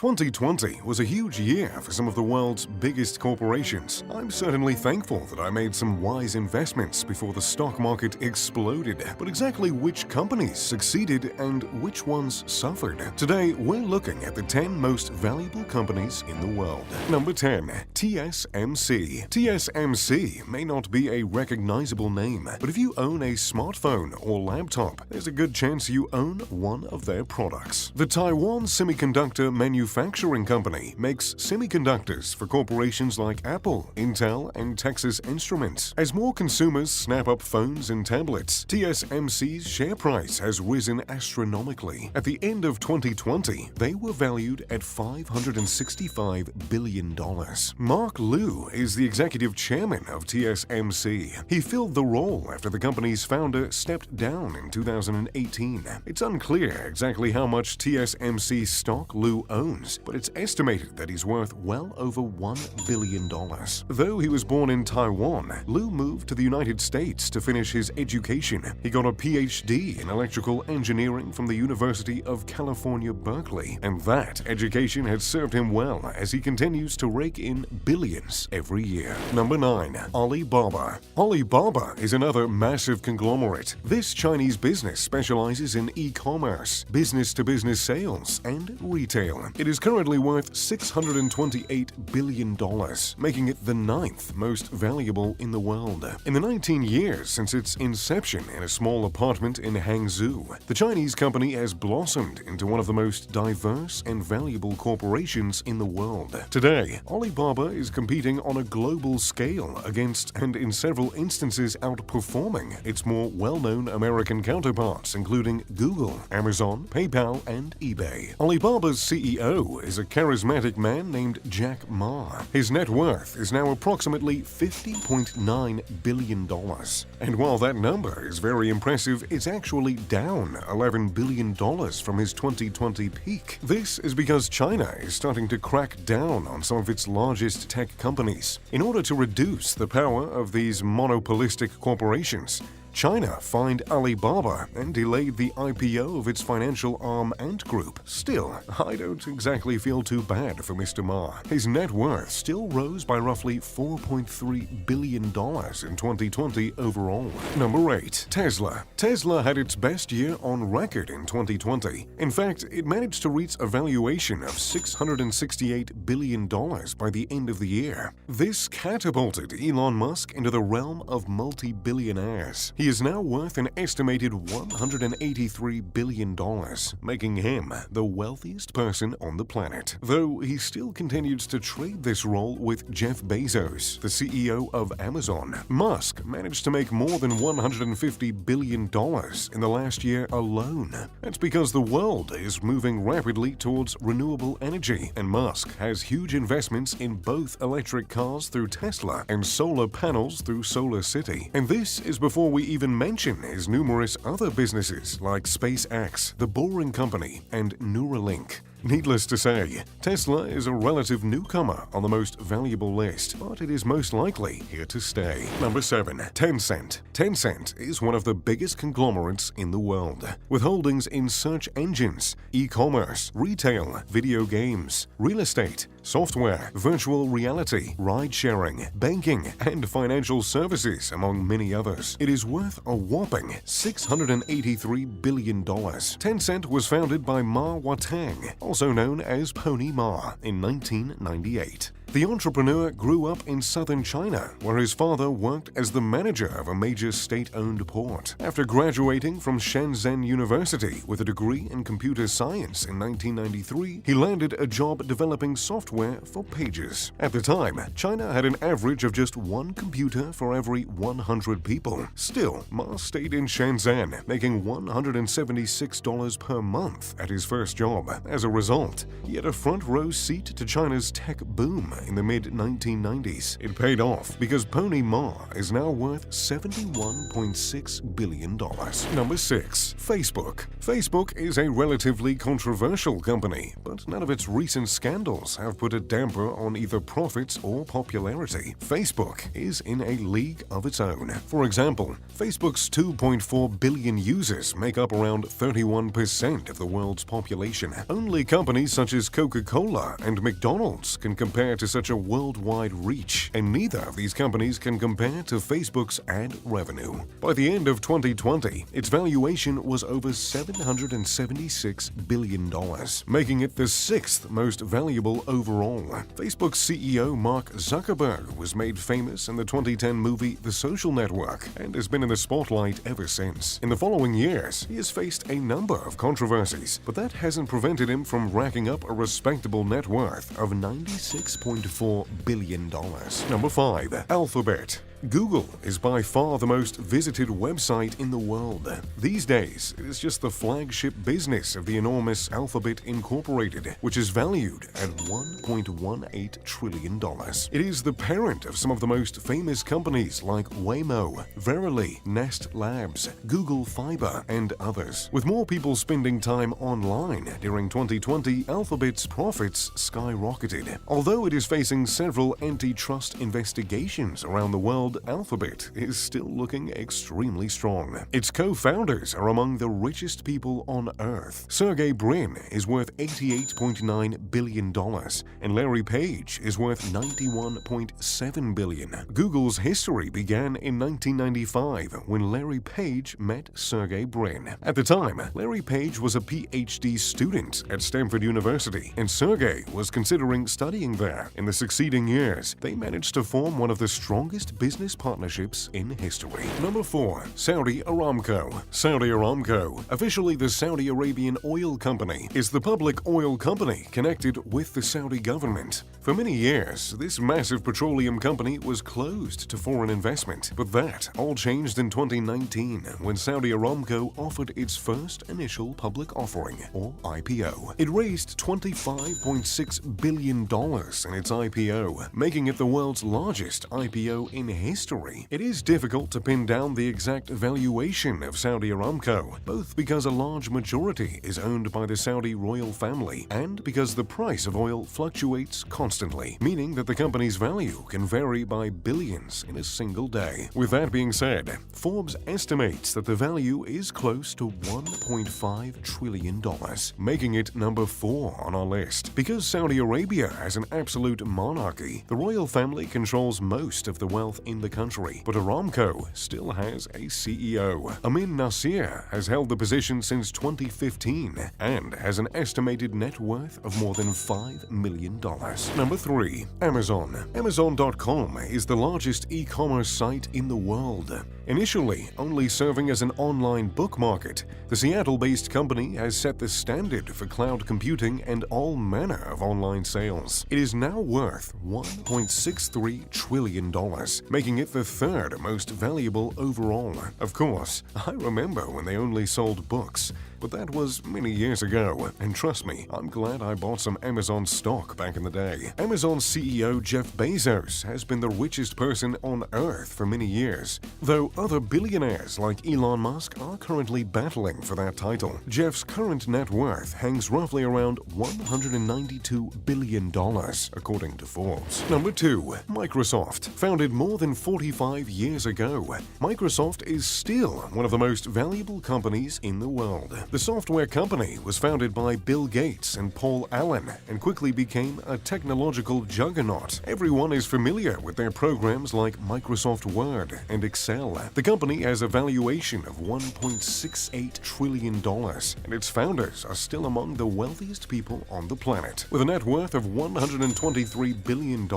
2020 was a huge year for some of the world's biggest corporations. I'm certainly thankful that I made some wise investments before the stock market exploded. But exactly which companies succeeded and which ones suffered? Today, we're looking at the 10 most valuable companies in the world. Number 10. TSMC. TSMC may not be a recognizable name, but if you own a smartphone or laptop, there's a good chance you own one of their products. The Taiwan Semiconductor Manufacturing Company makes semiconductors for corporations like Apple, Intel, and Texas Instruments. As more consumers snap up phones and tablets, TSMC's share price has risen astronomically. At the end of 2020, they were valued at $565 billion. Mark Liu is the executive chairman of TSMC. He filled the role after the company's founder stepped down in 2018. It's unclear exactly how much TSMC stock Liu owns, but it's estimated that he's worth well over $1 billion. Though he was born in Taiwan, Liu moved to the United States to finish his education. He got a PhD in electrical engineering from the University of California, Berkeley, and that education has served him well as he continues to rake in billions every year. Number 9. Alibaba. Alibaba is another massive conglomerate. This Chinese business specializes in e-commerce, business-to-business sales, and retail. It is currently worth $628 billion, making it the 9th most valuable in the world. In the 19 years since its inception in a small apartment in Hangzhou, the Chinese company has blossomed into one of the most diverse and valuable corporations in the world. Today, Alibaba is competing on a global scale against, and in several instances outperforming, its more well-known American counterparts, including Google, Amazon, PayPal, and eBay. Alibaba's CEO is a charismatic man named Jack Ma. His net worth is now approximately $50.9 billion. And while that number is very impressive, it's actually down $11 billion from his 2020 peak. This is because China is starting to crack down on some of its largest tech companies. In order to reduce the power of these monopolistic corporations, China fined Alibaba and delayed the IPO of its financial arm Ant Group. Still, I don't exactly feel too bad for Mr. Ma. His net worth still rose by roughly $4.3 billion in 2020 overall. Number 8. Tesla. Tesla had its best year on record in 2020. In fact, it managed to reach a valuation of $668 billion by the end of the year. This catapulted Elon Musk into the realm of multi-billionaires. He is now worth an estimated $183 billion, making him the wealthiest person on the planet. Though he still continues to trade this role with Jeff Bezos, the CEO of Amazon. Musk managed to make more than $150 billion in the last year alone. That's because the world is moving rapidly towards renewable energy, and Musk has huge investments in both electric cars through Tesla and solar panels through SolarCity. And this is before we even mention his numerous other businesses like SpaceX, The Boring Company, and Neuralink. Needless to say, Tesla is a relative newcomer on the most valuable list, but it is most likely here to stay. Number 7. Tencent. Tencent is one of the biggest conglomerates in the world, with holdings in search engines, e-commerce, retail, video games, real estate, software, virtual reality, ride-sharing, banking, and financial services, among many others. It is worth a whopping $683 billion. Tencent was founded by Ma Watang, also known as Pony Ma, in 1998. The entrepreneur grew up in southern China, where his father worked as the manager of a major state-owned port. After graduating from Shenzhen University with a degree in computer science in 1993, he landed a job developing software for pages. At the time, China had an average of just one computer for every 100 people. Still, Ma stayed in Shenzhen, making $176 per month at his first job. As a result, he had a front-row seat to China's tech boom. in the mid-1990s. It paid off because Pony Ma is now worth $71.6 billion. Number 6. Facebook. Facebook is a relatively controversial company, but none of its recent scandals have put a damper on either profits or popularity. Facebook is in a league of its own. For example, Facebook's 2.4 billion users make up around 31% of the world's population. Only companies such as Coca-Cola and McDonald's can compare to such a worldwide reach, and neither of these companies can compare to Facebook's ad revenue. By the end of 2020, its valuation was over $776 billion, making it the 6th most valuable overall. Facebook's CEO Mark Zuckerberg was made famous in the 2010 movie The Social Network and has been in the spotlight ever since. In the following years, he has faced a number of controversies, but that hasn't prevented him from racking up a respectable net worth of $96.4 billion. Number 5. Alphabet. Google is by far the most visited website in the world. These days, it is just the flagship business of the enormous Alphabet Incorporated, which is valued at $1.18 trillion. It is the parent of some of the most famous companies like Waymo, Verily, Nest Labs, Google Fiber, and others. With more people spending time online during 2020, Alphabet's profits skyrocketed. Although it is facing several antitrust investigations around the world, Alphabet is still looking extremely strong. Its co-founders are among the richest people on Earth. Sergey Brin is worth $88.9 billion, and Larry Page is worth $91.7 billion. Google's history began in 1995 when Larry Page met Sergey Brin. At the time, Larry Page was a PhD student at Stanford University, and Sergey was considering studying there. In the succeeding years, they managed to form one of the strongest business partnerships in history. Number 4. Saudi Aramco. Saudi Aramco, officially the Saudi Arabian Oil Company, is the public oil company connected with the Saudi government. For many years, this massive petroleum company was closed to foreign investment, but that all changed in 2019 when Saudi Aramco offered its first initial public offering, or IPO. It raised $25.6 billion in its IPO, making it the world's largest IPO in history. It is difficult to pin down the exact valuation of Saudi Aramco, both because a large majority is owned by the Saudi royal family and because the price of oil fluctuates constantly, meaning that the company's value can vary by billions in a single day. With that being said, Forbes estimates that the value is close to $1.5 trillion, making it number 4 on our list. Because Saudi Arabia has an absolute monarchy, the royal family controls most of the wealth in the country, but Aramco still has a CEO. Amin Nasser has held the position since 2015 and has an estimated net worth of more than $5 million. Number 3. Amazon. Amazon.com is the largest e-commerce site in the world. Initially only serving as an online book market, the Seattle-based company has set the standard for cloud computing and all manner of online sales. It is now worth $1.63 trillion, making it the 3rd most valuable overall. Of course, I remember when they only sold books, but that was many years ago, and trust me, I'm glad I bought some Amazon stock back in the day. Amazon CEO Jeff Bezos has been the richest person on Earth for many years, though other billionaires like Elon Musk are currently battling for that title. Jeff's current net worth hangs roughly around $192 billion, according to Forbes. Number 2. Microsoft. Founded more than 45 years ago, Microsoft is still one of the most valuable companies in the world. The software company was founded by Bill Gates and Paul Allen and quickly became a technological juggernaut. Everyone is familiar with their programs like Microsoft Word and Excel. The company has a valuation of $1.68 trillion, and its founders are still among the wealthiest people on the planet. With a net worth of $123 billion,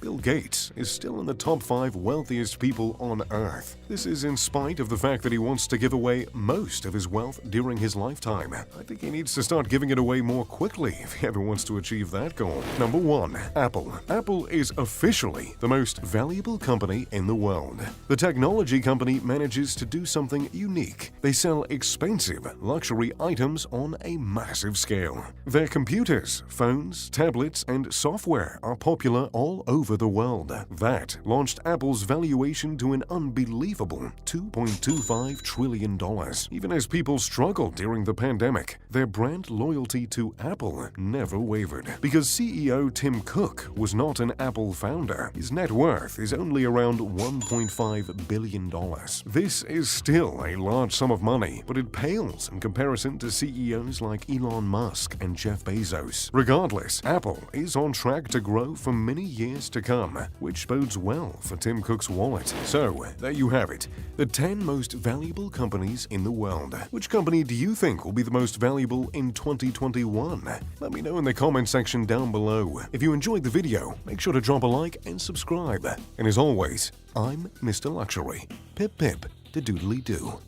Bill Gates is still in the top 5 wealthiest people on Earth. This is in spite of the fact that he wants to give away most of his wealth during his his lifetime. I think he needs to start giving it away more quickly if he ever wants to achieve that goal. Number 1. Apple. Apple is officially the most valuable company in the world. The technology company manages to do something unique. They sell expensive luxury items on a massive scale. Their computers, phones, tablets, and software are popular all over the world. That launched Apple's valuation to an unbelievable $2.25 trillion. Even as people struggled during the pandemic, their brand loyalty to Apple never wavered. Because CEO Tim Cook was not an Apple founder, his net worth is only around $1.5 billion. This is still a large sum of money, but it pales in comparison to CEOs like Elon Musk and Jeff Bezos. Regardless, Apple is on track to grow for many years to come, which bodes well for Tim Cook's wallet. So, there you have it, the 10 most valuable companies in the world. Which company do you think will be the most valuable in 2021? Let me know in the comment section down below. If you enjoyed the video, make sure to drop a like and subscribe. And as always, I'm Mr. Luxury. Pip pip, the doodly doo.